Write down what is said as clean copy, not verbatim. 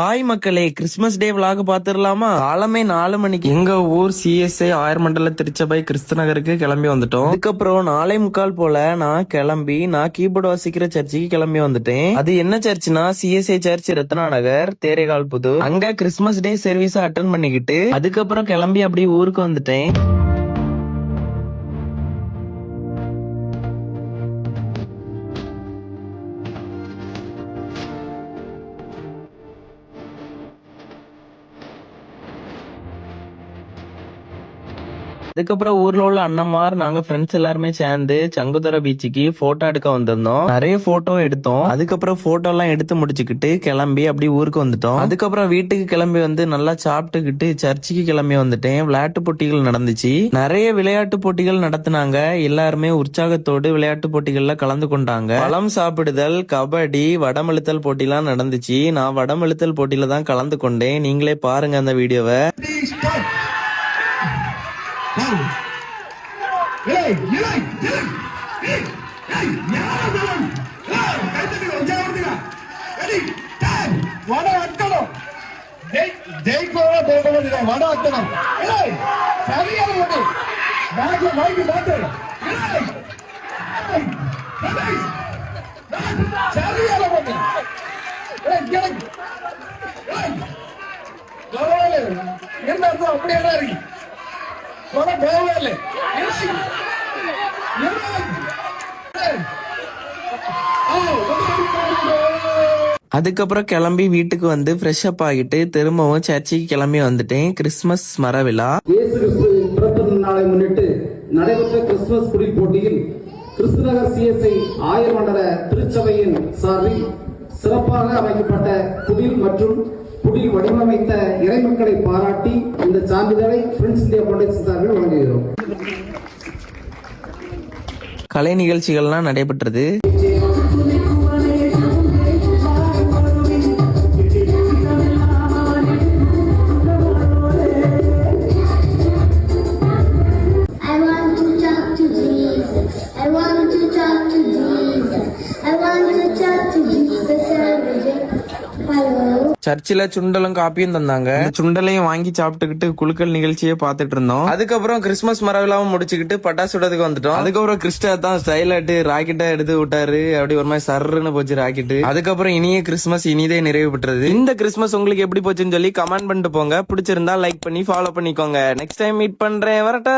Hi மக்களே, Christmas டே vlog பாத்துடலாமா? காலமே 4 மணிக்கு எங்க ஊர் சிஎஸ்ஐ ஆயிரமண்டல திருச்சபை கிறிஸ்து நகருக்கு கிளம்பி வந்துட்டோம். அதுக்கப்புறம் 4:45 போல நான் கீபோர்டு வாசிக்கிற சர்ச்சுக்கு கிளம்பி வந்துட்டேன். அது என்ன சர்ச்சுனா சிஎஸ்ஐ சர்ச், ரத்னா நகர், தேரைகால் புதூர். அங்க கிறிஸ்மஸ் டே சர்வீஸ் அட்டன் பண்ணிக்கிட்டு அதுக்கப்புறம் கிளம்பி அப்படியே ஊருக்கு வந்துட்டேன். அதுக்கப்புறம் ஊர்ல உள்ள அண்ணன்மார் நாங்க ஃப்ரெண்ட்ஸ் எல்லாருமே சேர்ந்து சங்குதர பீச்சுக்கு போட்டோ எடுக்க வந்திருந்தோம். நிறைய போட்டோ எடுத்தோம். அதுக்கப்புறம் போட்டோ எல்லாம் எடுத்து முடிச்சுக்கிட்டு கிளம்பி அப்படி ஊருக்கு வந்துட்டோம். அதுக்கப்புறம் வீட்டுக்கு கிளம்பி வந்து நல்லா சாப்பிட்டுக்கிட்டு சர்ச்சுக்கு கிளம்பி வந்துட்டேன். விளையாட்டு போட்டிகள் நடந்துச்சு. நிறைய விளையாட்டு போட்டிகள் நடத்தினாங்க. எல்லாருமே உற்சாகத்தோடு விளையாட்டு போட்டிகள்ல கலந்து கொண்டாங்க. பழம் சாப்பிடுதல், கபடி, வடமழுத்தல் போட்டிலாம் நடந்துச்சு. நான் வடமழுத்தல் போட்டியில தான் கலந்து கொண்டேன். நீங்களே பாருங்க அந்த வீடியோவை. அப்படியே இருக்கு. அதுக்கப்புறம் கிளம்பி வீட்டுக்கு வந்து ஃப்ரெஷ் அப் ஆகிட்டு திரும்பவும் சர்ச்சுக்கு கிளம்பி வந்துட்டேன். கிறிஸ்துமஸ் மர விழா. இயேசு கிறிஸ்துவின் பிறந்த நாளை முன்னிட்டு நடைபெற்ற கிறிஸ்துமஸ் குடில் போட்டியில் கிறிஸ்துநகர் சிஎஸ்ஐ ஆயிரமண்டல திருச்சபையின் சார்பில் சிறப்பாக அமைக்கப்பட்ட குடில் மற்றும் குடில் வடிவமைத்த இறைமக்களை பாராட்டி இந்த சான்றிதழை பிரெண்ட்ஸ் இந்தியா ஃபவுண்டேஷன் சார்பில் வழங்குகிறோம். கலை நிகழ்ச்சிகள்லாம் நடைபெற்றது. சர்ச்சில் சுண்டலும் காப்பியும் தந்தாங்க. சுண்டலையும் வாங்கி சாப்பிட்டுக்கிட்டு குழுக்கள் நிகழ்ச்சியை பார்த்துட்டு இருந்தோம். அதுக்கப்புறம் கிறிஸ்துமஸ் மரவிழாவும் முடிச்சுக்கிட்டு பட்டாசு விடத்துக்கு வந்துட்டோம். அதுக்கப்புறம் கிறிஸ்டா தான் ஸ்டைலாட்டு ராக்கெட்டா எடுத்து விட்டாரு. அப்படி ஒரு மாதிரி சர்ன்னு போச்சு ராக்கெட்டு. அதுக்கப்புறம் இனிய கிறிஸ்துமஸ் இனிதே நிறைவு பெற்றது. இந்த கிறிஸ்துமஸ் உங்களுக்கு எப்படி போச்சுன்னு சொல்லி கமெண்ட் பண்ணிட்டு போங்க. பிடிச்சிருந்தா லைக் பண்ணி ஃபாலோ பண்ணிக்கோங்க. நெக்ஸ்ட் டைம் மீட் பண்றேன். வரட்டா.